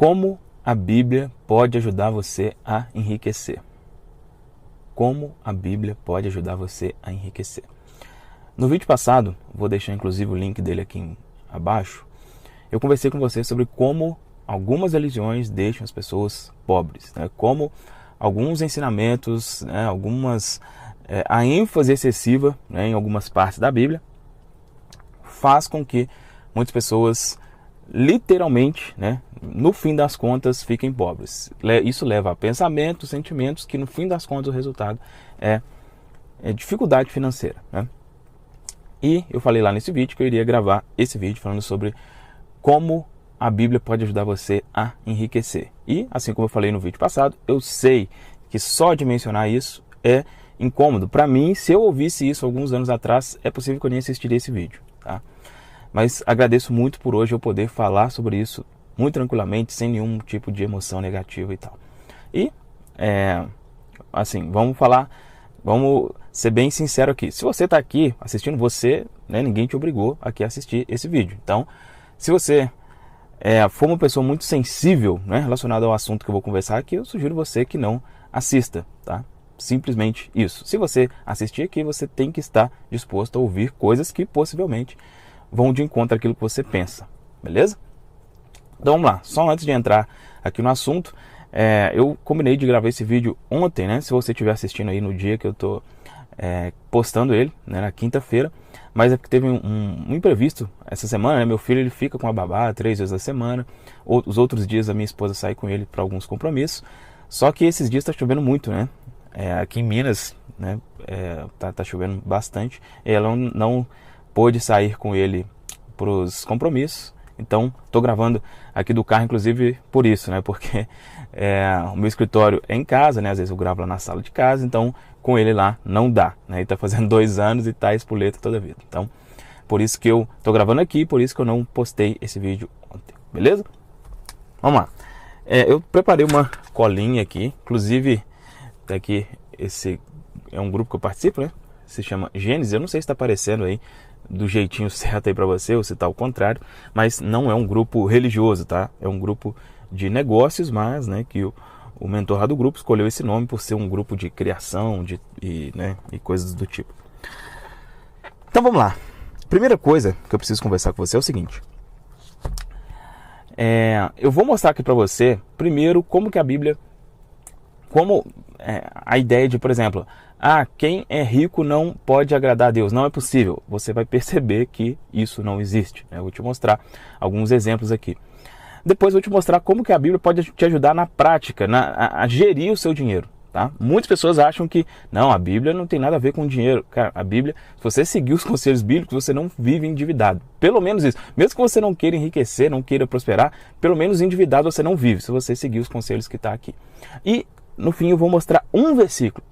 Como a Bíblia pode ajudar você a enriquecer? Como a Bíblia pode ajudar você a enriquecer? No vídeo passado, vou deixar inclusive o link dele aqui abaixo, eu conversei com você sobre como algumas religiões deixam as pessoas pobres, né? Como alguns ensinamentos, né? A ênfase excessiva, né, em algumas partes da Bíblia faz com que muitas pessoas literalmente, né, no fim das contas, fiquem pobres. Isso leva a pensamentos, sentimentos, que no fim das contas o resultado é dificuldade financeira, né? E eu falei lá nesse vídeo que eu iria gravar esse vídeo falando sobre como a Bíblia pode ajudar você a enriquecer. E, assim como eu falei no vídeo passado, eu sei que só de mencionar isso é incômodo. Para mim, se eu ouvisse isso alguns anos atrás, é possível que eu nem assistiria esse vídeo, tá? Mas agradeço muito por hoje eu poder falar sobre isso muito tranquilamente, sem nenhum tipo de emoção negativa e tal. E, assim, vamos ser bem sincero aqui. Se você está aqui assistindo, né, ninguém te obrigou aqui a assistir esse vídeo. Então, se você for uma pessoa muito sensível, né, relacionada ao assunto que eu vou conversar aqui, eu sugiro você que não assista, tá? Simplesmente isso. Se você assistir aqui, você tem que estar disposto a ouvir coisas que possivelmente vão de encontro àquilo que você pensa, beleza? Então vamos lá, só antes de entrar aqui no assunto, eu combinei de gravar esse vídeo ontem, né? Se você estiver assistindo aí no dia que eu estou postando ele, né, na quinta-feira, mas é porque teve um imprevisto essa semana, né? Meu filho ele fica com a babá 3 vezes a semana, os outros dias a minha esposa sai com ele para alguns compromissos, só que esses dias está chovendo muito, né? Aqui em Minas, né, tá chovendo bastante, e ela não pôde sair com ele para os compromissos. Então estou gravando aqui do carro, inclusive por isso, né? Porque o meu escritório é em casa, né? Às vezes eu gravo lá na sala de casa, então com ele lá não dá, né? Ele está fazendo 2 anos e tá a espoleta toda a vida. Então por isso que eu estou gravando aqui, por isso que eu não postei esse vídeo ontem, beleza? Vamos lá. Eu preparei uma colinha aqui, inclusive aqui esse é um grupo que eu participo, né? Se chama Gênesis. Eu não sei se está aparecendo aí do jeitinho certo aí para você, ou se está ao contrário, mas não é um grupo religioso, tá? É um grupo de negócios, mas, né, que o mentor lá do grupo escolheu esse nome por ser um grupo de criação e coisas do tipo. Então vamos lá. Primeira coisa que eu preciso conversar com você é o seguinte. Eu vou mostrar aqui para você, primeiro, como que a Bíblia, a ideia de, por exemplo, quem é rico não pode agradar a Deus. Não é possível. Você vai perceber que isso não existe. Eu vou te mostrar alguns exemplos aqui. Depois eu vou te mostrar como que a Bíblia pode te ajudar na prática, a gerir o seu dinheiro. Tá? Muitas pessoas acham que não, a Bíblia não tem nada a ver com dinheiro. Cara, a Bíblia, se você seguir os conselhos bíblicos, você não vive endividado. Pelo menos isso. Mesmo que você não queira enriquecer, não queira prosperar, pelo menos endividado você não vive, se você seguir os conselhos que está aqui. E no fim eu vou mostrar um versículo,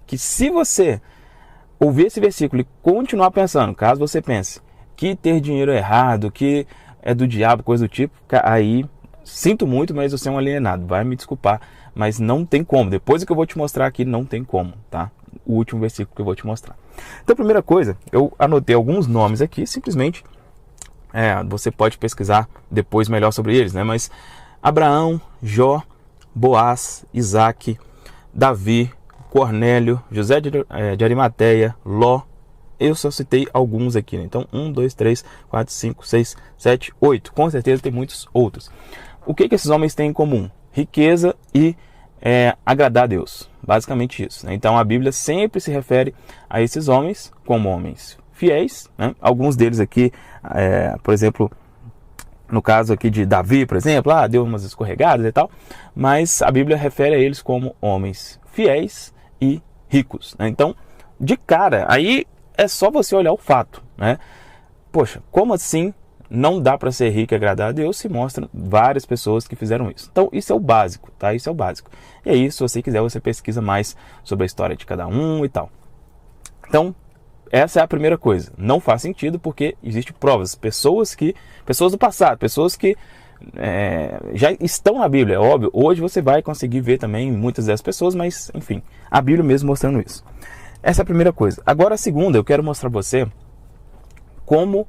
que se você ouvir esse versículo e continuar pensando, caso você pense que ter dinheiro é errado, que é do diabo, coisa do tipo, aí sinto muito, mas você é um alienado, vai me desculpar, mas não tem como. Depois do que eu vou te mostrar aqui, não tem como, tá? O último versículo que eu vou te mostrar. Então, primeira coisa, eu anotei alguns nomes aqui, simplesmente, você pode pesquisar depois melhor sobre eles, né? Mas Abraão, Jó, Boaz, Isaac, Davi, Cornélio, José de Arimateia, Ló. Eu só citei alguns aqui, né? Então 1, 2, 3, 4, 5, 6, 7, 8. Com certeza tem muitos outros. O que esses homens têm em comum? Riqueza e agradar a Deus. Basicamente isso, né? Então a Bíblia sempre se refere a esses homens como homens fiéis, né? Alguns deles aqui, por exemplo, no caso aqui de Davi, por exemplo, deu umas escorregadas e tal, mas a Bíblia refere a eles como homens fiéis e ricos, né? Então, de cara, aí é só você olhar o fato, né? Poxa, como assim não dá para ser rico e agradar a Deus se mostram várias pessoas que fizeram isso? Então, isso é o básico, tá? Isso é o básico. E aí, se você quiser, você pesquisa mais sobre a história de cada um e tal. Então, essa é a primeira coisa. Não faz sentido porque existem provas. Pessoas do passado, pessoas que já estão na Bíblia, é óbvio. Hoje você vai conseguir ver também muitas dessas pessoas, mas enfim, a Bíblia mesmo mostrando isso. Essa é a primeira coisa. Agora a segunda, eu quero mostrar para você como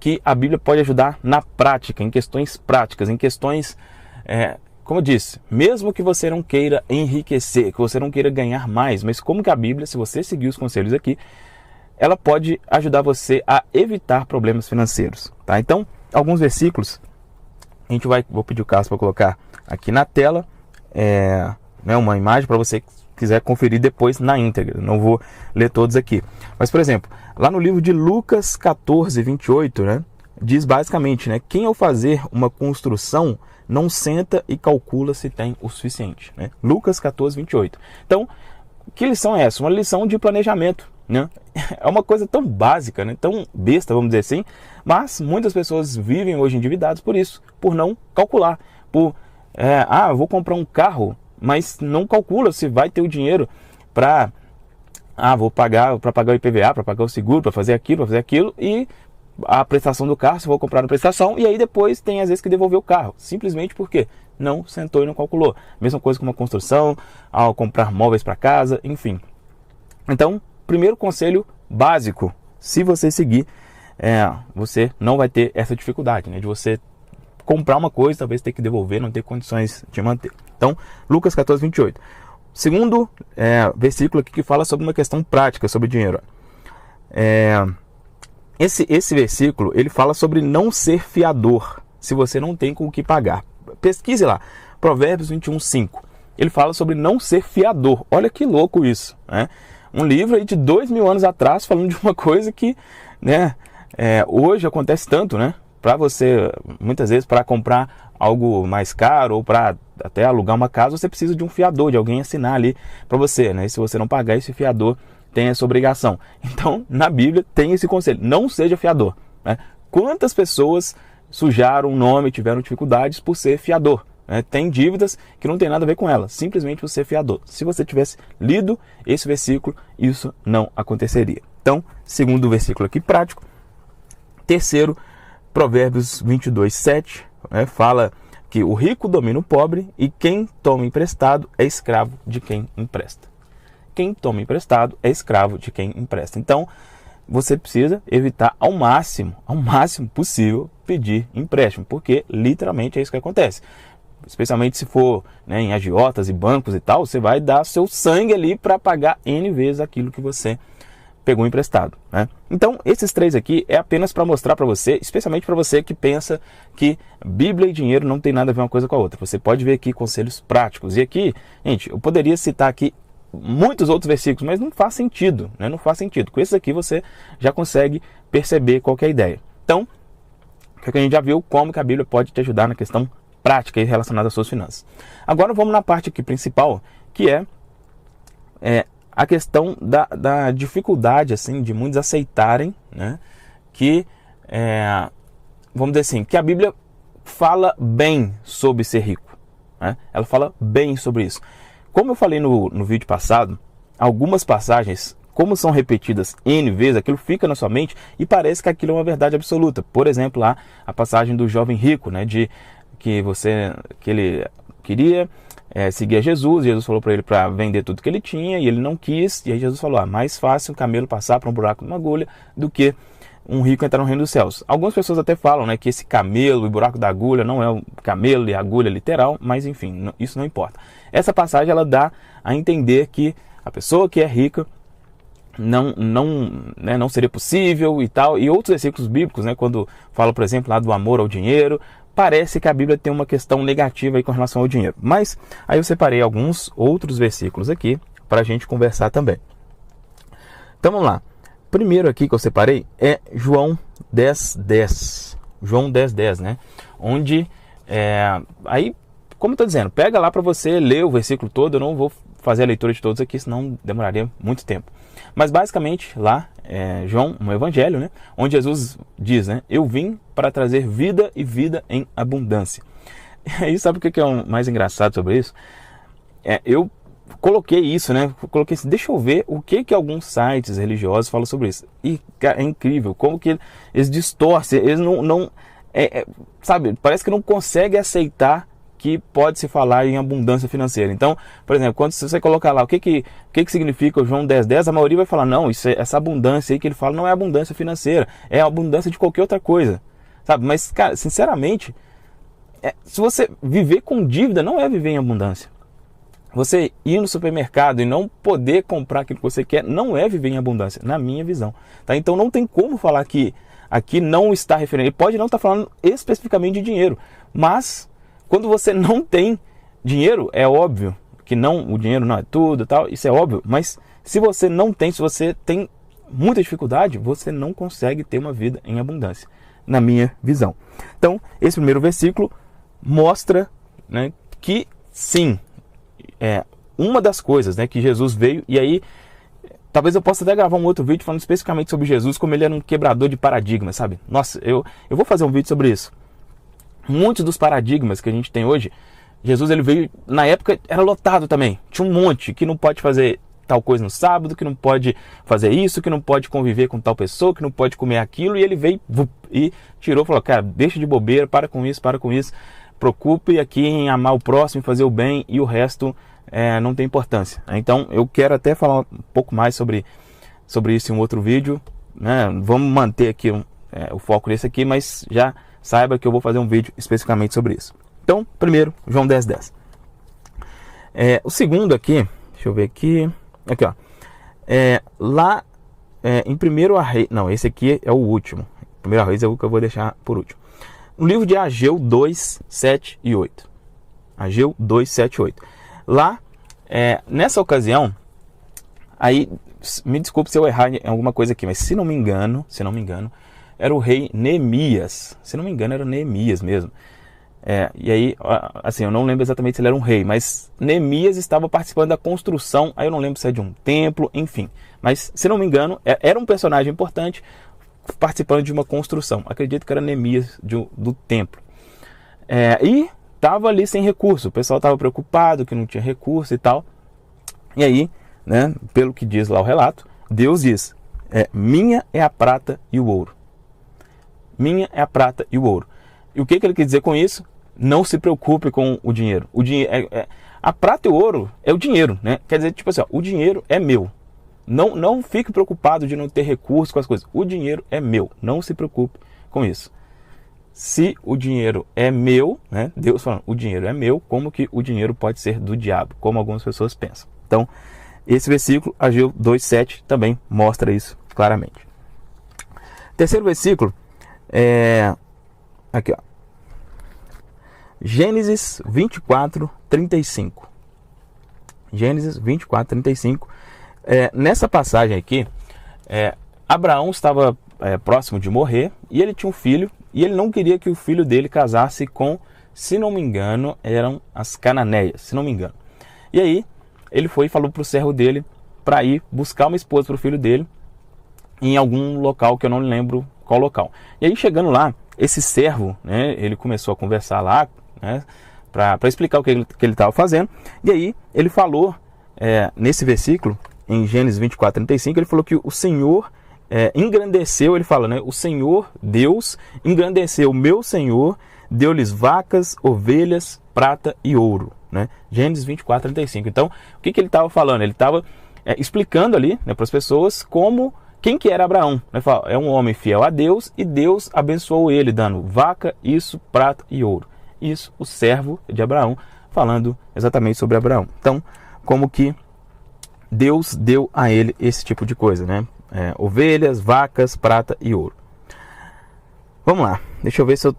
que a Bíblia pode ajudar na prática, em questões práticas, em questões como eu disse, mesmo que você não queira enriquecer, que você não queira ganhar mais, mas como que a Bíblia, se você seguir os conselhos aqui, ela pode ajudar você a evitar problemas financeiros, tá? Então, alguns versículos, vou pedir o Carlos para colocar aqui na tela, uma imagem para você que quiser conferir depois na íntegra, não vou ler todos aqui. Mas, por exemplo, lá no livro de Lucas 14, 28, né, diz basicamente, né, quem ao fazer uma construção não senta e calcula se tem o suficiente, né? Lucas 14, 28. Então, que lição é essa? Uma lição de planejamento, né? É uma coisa tão básica, né? Tão besta, vamos dizer assim, mas muitas pessoas vivem hoje endividadas por isso, por não calcular, eu vou comprar um carro, mas não calcula se vai ter o dinheiro para vou pagar para pagar o IPVA, para pagar o seguro, para fazer aquilo, e a prestação do carro, se vou comprar na prestação, e aí depois tem às vezes que devolver o carro, simplesmente porque não sentou e não calculou. Mesma coisa com uma construção, ao comprar móveis para casa, enfim. Então, primeiro conselho básico, se você seguir, você não vai ter essa dificuldade, né, de você comprar uma coisa, talvez ter que devolver, não ter condições de manter. Então, Lucas 14, 28. Segundo versículo aqui que fala sobre uma questão prática, sobre dinheiro. Esse versículo, ele fala sobre não ser fiador, se você não tem com o que pagar. Pesquise lá, Provérbios 21, 5. Ele fala sobre não ser fiador. Olha que louco isso, né? Um livro aí de 2000 anos atrás, falando de uma coisa que, né, hoje acontece tanto, né? Para você, muitas vezes, para comprar algo mais caro ou para até alugar uma casa, você precisa de um fiador, de alguém assinar ali para você, né? E se você não pagar, esse fiador tem essa obrigação. Então, na Bíblia tem esse conselho, não seja fiador, né? Quantas pessoas sujaram o nome, tiveram dificuldades por ser fiador, né? Tem dívidas que não tem nada a ver com ela, simplesmente por ser fiador. Se você tivesse lido esse versículo, isso não aconteceria. Então, segundo versículo aqui prático. Terceiro, Provérbios 22, 7, né, fala que o rico domina o pobre e quem toma emprestado é escravo de quem empresta. Quem toma emprestado é escravo de quem empresta. Então, você precisa evitar ao máximo possível pedir empréstimo, porque literalmente é isso que acontece. Especialmente se for, né, em agiotas e bancos e tal, você vai dar seu sangue ali para pagar N vezes aquilo que você pegou emprestado, né? Então, esses três aqui é apenas para mostrar para você, especialmente para você que pensa que Bíblia e dinheiro não tem nada a ver uma coisa com a outra. Você pode ver aqui conselhos práticos. E aqui, gente, eu poderia citar aqui muitos outros versículos, mas não faz sentido, né? Não faz sentido. Com esses aqui você já consegue perceber qual que é a ideia. Então, o que a gente já viu, como que a Bíblia pode te ajudar na questão prática e relacionada às suas finanças. Agora vamos na parte aqui principal, que é a questão da dificuldade, assim, de muitos aceitarem, né, que, vamos dizer assim, que a Bíblia fala bem sobre ser rico, né? Ela fala bem sobre isso. Como eu falei no vídeo passado, algumas passagens, como são repetidas N vezes, aquilo fica na sua mente e parece que aquilo é uma verdade absoluta. Por exemplo, lá a passagem do jovem rico, né, de que ele queria seguir a Jesus. Jesus falou para ele para vender tudo que ele tinha e ele não quis. E aí Jesus falou, mais fácil um camelo passar por um buraco de uma agulha do que um rico entrar no reino dos céus. Algumas pessoas até falam, né, que esse camelo e buraco da agulha não é um camelo e agulha literal, mas enfim, isso não importa. Essa passagem ela dá a entender que a pessoa que é rica não seria possível e tal. E outros versículos bíblicos, né, quando fala, por exemplo, lá do amor ao dinheiro, parece que a Bíblia tem uma questão negativa aí com relação ao dinheiro. Mas aí eu separei alguns outros versículos aqui para a gente conversar também. Então vamos lá. Primeiro aqui que eu separei é João 10:10. João 10:10, né? Onde, aí, como eu estou dizendo, pega lá para você ler o versículo todo. Eu não vou fazer a leitura de todos aqui, senão demoraria muito tempo. Mas basicamente lá, João, um evangelho, né, onde Jesus diz, né, eu vim para trazer vida e vida em abundância. E aí sabe o que é o mais engraçado sobre isso? Eu coloquei isso, né, coloquei assim, deixa eu ver o que alguns sites religiosos falam sobre isso. E cara, é incrível como que eles distorcem, eles não sabe, parece que não conseguem aceitar que pode se falar em abundância financeira. Então, por exemplo, quando você colocar lá o que significa o João 10:10, a maioria vai falar, não, essa abundância aí que ele fala não é abundância financeira, é a abundância de qualquer outra coisa, sabe? Mas, cara, sinceramente, se você viver com dívida, não é viver em abundância. Você ir no supermercado e não poder comprar aquilo que você quer, não é viver em abundância, na minha visão. Tá? Então não tem como falar que aqui não está referindo. Ele pode não estar falando especificamente de dinheiro, mas quando você não tem dinheiro, é óbvio que não, o dinheiro não é tudo, tal, isso é óbvio, mas se você não tem, se você tem muita dificuldade, você não consegue ter uma vida em abundância, na minha visão. Então, esse primeiro versículo mostra, né, que sim, uma das coisas, né, que Jesus veio, e aí talvez eu possa até gravar um outro vídeo falando especificamente sobre Jesus, como ele era um quebrador de paradigmas, sabe? Nossa, eu vou fazer um vídeo sobre isso. Muitos dos paradigmas que a gente tem hoje, Jesus ele veio, na época era lotado também, tinha um monte, que não pode fazer tal coisa no sábado, que não pode fazer isso, que não pode conviver com tal pessoa, que não pode comer aquilo, e ele veio e tirou, falou, cara, deixa de bobeira, para com isso, preocupe aqui em amar o próximo, fazer o bem, e o resto não tem importância. Então eu quero até falar um pouco mais sobre isso em um outro vídeo, né? Vamos manter aqui o foco nesse aqui, mas já saiba que eu vou fazer um vídeo especificamente sobre isso. Então, primeiro, João 10:10. O segundo aqui, deixa eu ver aqui, ó. Lá em 1 Reis, não, esse aqui é o último. 1 Reis é o que eu vou deixar por último. No livro de Ageu 2, 7 e 8. Ageu 2, 7 e 8. Lá, nessa ocasião, aí, me desculpe se eu errar em alguma coisa aqui, mas se não me engano, era o rei Neemias. Se não me engano, era Neemias mesmo. E aí, assim, eu não lembro exatamente se ele era um rei, mas Neemias estava participando da construção, aí eu não lembro se é de um templo, enfim. Mas, se não me engano, era um personagem importante participando de uma construção. Acredito que era Neemias do templo. E estava ali sem recurso, o pessoal estava preocupado que não tinha recurso e tal. E aí, né, pelo que diz lá o relato, Deus diz, minha é a prata e o ouro. Minha é a prata e o ouro. E o que ele quer dizer com isso? Não se preocupe com o dinheiro. A prata e o ouro é o dinheiro, né? Quer dizer, tipo assim, ó, o dinheiro é meu. Não fique preocupado de não ter recurso com as coisas. O dinheiro é meu. Não se preocupe com isso. Se o dinheiro é meu, né? Deus falando, o dinheiro é meu, como que o dinheiro pode ser do diabo? Como algumas pessoas pensam. Então, esse versículo, Ageu 2:7, também mostra isso claramente. Terceiro versículo, aqui, ó. Gênesis 24:35. Gênesis 24:35. Nessa passagem aqui, Abraão estava próximo de morrer e ele tinha um filho e ele não queria que o filho dele casasse com, se não me engano, eram as cananeias, se não me engano. E aí ele foi e falou para o servo dele para ir buscar uma esposa para o filho dele em algum local que eu não lembro qual local. E aí chegando lá, esse servo, né, ele começou a conversar lá, né, para explicar o que ele estava fazendo. E aí ele falou, nesse versículo, em Gênesis 24:35, ele falou que o Senhor engrandeceu, ele fala, né, o Senhor Deus engrandeceu o meu Senhor, deu-lhes vacas, ovelhas, prata e ouro, né? Gênesis 24:35. Então, o que ele estava falando? Ele estava explicando ali, né, para as pessoas quem que era Abraão. Ele fala, é um homem fiel a Deus e Deus abençoou ele, dando vaca, isso, prata e ouro. Isso, o servo de Abraão, falando exatamente sobre Abraão. Então, como que Deus deu a ele esse tipo de coisa, né? Ovelhas, vacas, prata e ouro. Vamos lá, deixa eu ver se eu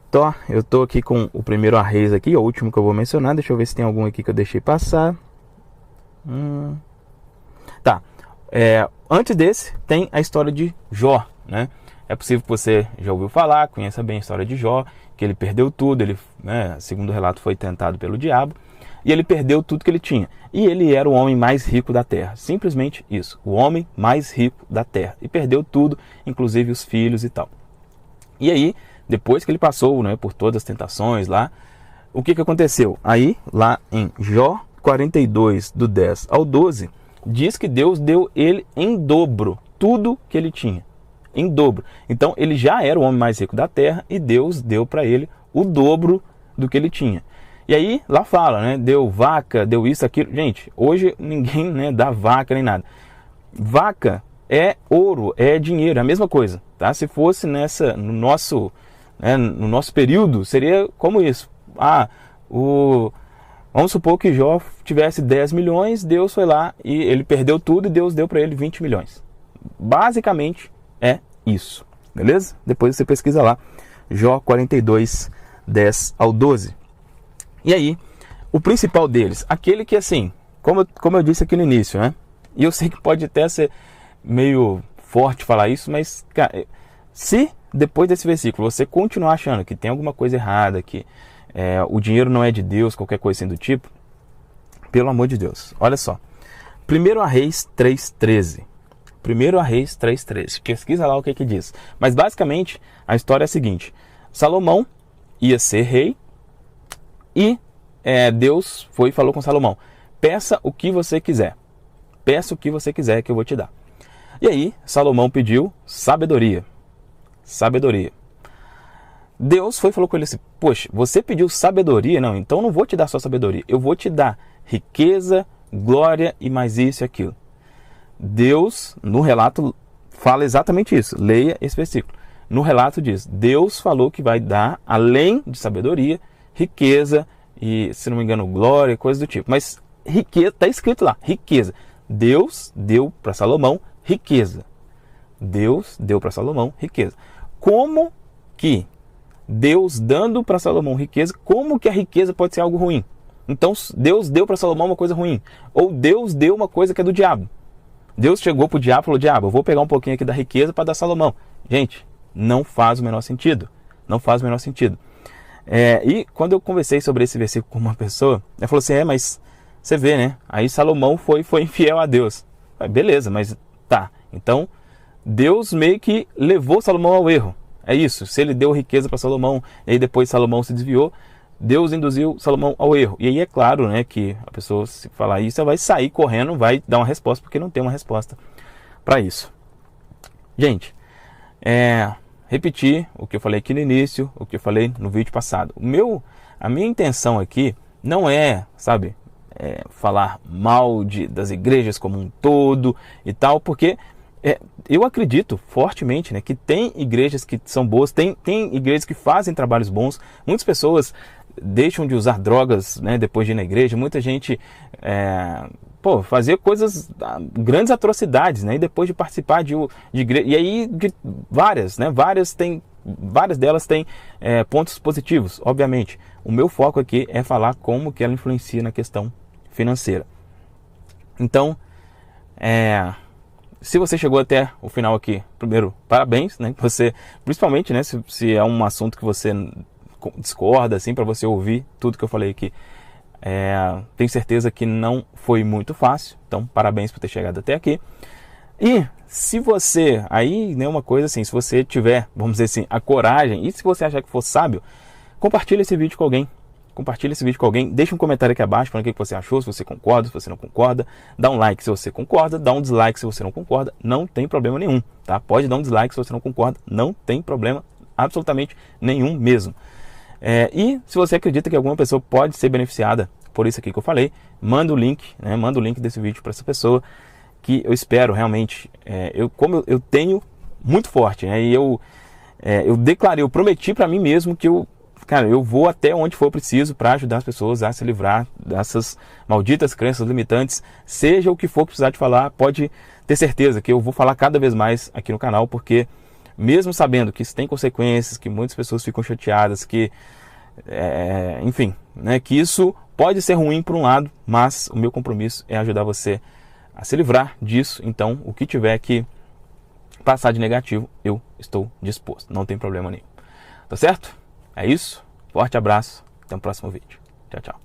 tô aqui com o primeiro Reis aqui, o último que eu vou mencionar. Deixa eu ver se tem algum aqui que eu deixei passar. Tá, antes desse tem a história de Jó, né? É possível que você já ouviu falar, conheça bem a história de Jó, que ele perdeu tudo, ele, né, segundo o relato, foi tentado pelo diabo, e ele perdeu tudo que ele tinha. E ele era o homem mais rico da terra, simplesmente isso, o homem mais rico da terra. E perdeu tudo, inclusive os filhos e tal. E aí, depois que ele passou, né, por todas as tentações lá, o que aconteceu? Aí, lá em Jó 42, do 10 ao 12, diz que Deus deu ele em dobro tudo que ele tinha. Em dobro. Então ele já era o homem mais rico da terra e Deus deu para ele o dobro do que ele tinha. E aí lá fala, né? Deu vaca, deu isso, aquilo. Gente, hoje ninguém, né, dá vaca nem nada. Vaca é ouro, é dinheiro, é a mesma coisa, tá? Se fosse no nosso período, seria como isso. Vamos supor que Jó tivesse 10 milhões, Deus foi lá e ele perdeu tudo e Deus deu para ele 20 milhões. Basicamente é isso, beleza? Depois você pesquisa lá, Jó 42, 10 ao 12. E aí, o principal deles, aquele que assim, como eu disse aqui no início, né? E eu sei que pode até ser meio forte falar isso, mas cara, se depois desse versículo você continuar achando que tem alguma coisa errada, que o dinheiro não é de Deus, qualquer coisa assim do tipo, pelo amor de Deus, olha só. 1 Reis 3,13. 1 Reis 3,13. Pesquisa lá o que diz. Mas basicamente a história é a seguinte: Salomão ia ser rei e Deus foi e falou com Salomão: peça o que você quiser. Peça o que você quiser que eu vou te dar. E aí Salomão pediu sabedoria. Sabedoria. Deus foi e falou com ele assim: poxa, você pediu sabedoria? Não, então não vou te dar só sabedoria. Eu vou te dar riqueza, glória e mais isso e aquilo. Deus, no relato, fala exatamente isso. Leia esse versículo. No relato diz: Deus falou que vai dar, além de sabedoria, riqueza e, se não me engano, glória, coisa do tipo. Mas riqueza, está escrito lá, riqueza. Deus deu para Salomão riqueza. Deus deu para Salomão riqueza. Como que Deus dando para Salomão riqueza, como que a riqueza pode ser algo ruim? Então Deus deu para Salomão uma coisa ruim. Ou Deus deu uma coisa que é do diabo. Deus chegou para o diabo e falou: diabo, eu vou pegar um pouquinho aqui da riqueza para dar a Salomão. Gente, não faz o menor sentido. Não faz o menor sentido. E quando eu conversei sobre esse versículo com uma pessoa, ela falou assim: mas você vê, né? Aí Salomão foi infiel a Deus. Beleza, mas tá. Então Deus meio que levou Salomão ao erro. É isso. Se ele deu riqueza para Salomão e aí depois Salomão se desviou, Deus induziu Salomão ao erro. E aí é claro, né, que a pessoa, se falar isso, ela vai sair correndo, vai dar uma resposta, porque não tem uma resposta para isso. Gente, repetir o que eu falei aqui no início, o que eu falei no vídeo passado. A minha intenção aqui não é, sabe, falar mal das igrejas como um todo e tal, porque eu acredito fortemente, né, que tem igrejas que são boas, tem igrejas que fazem trabalhos bons. Muitas pessoas deixam de usar drogas, né, depois de ir na igreja. Muita gente fazia grandes atrocidades, né, e depois de participar de igreja. E aí várias delas têm pontos positivos, obviamente. O meu foco aqui é falar como que ela influencia na questão financeira. Então, se você chegou até o final aqui, primeiro, parabéns, né? Você, principalmente, né, se é um assunto que você discorda, assim, para você ouvir tudo que eu falei aqui. Tenho certeza que não foi muito fácil, então parabéns por ter chegado até aqui. E se você, aí, né, uma coisa assim, se você tiver, vamos dizer assim, a coragem, e se você achar que for sábio, compartilhe esse vídeo com alguém. Compartilhe esse vídeo com alguém, deixa um comentário aqui abaixo falando o que você achou, se você concorda, se você não concorda. Dá um like se você concorda, dá um dislike se você não concorda, não tem problema nenhum, tá? Pode dar um dislike se você não concorda, não tem problema absolutamente nenhum mesmo. E se você acredita que alguma pessoa pode ser beneficiada por isso aqui que eu falei, manda o link, né? Manda o link desse vídeo para essa pessoa, que eu espero realmente, como eu tenho muito forte, né? E eu declarei, eu prometi para mim mesmo que eu vou até onde for preciso para ajudar as pessoas a se livrar dessas malditas crenças limitantes. Seja o que for precisar de falar, pode ter certeza que eu vou falar cada vez mais aqui no canal, porque mesmo sabendo que isso tem consequências, que muitas pessoas ficam chateadas, que, enfim, né, que isso pode ser ruim por um lado, mas o meu compromisso é ajudar você a se livrar disso. Então, o que tiver que passar de negativo, eu estou disposto, não tem problema nenhum. Tá certo? É isso, forte abraço, até o próximo vídeo. Tchau, tchau.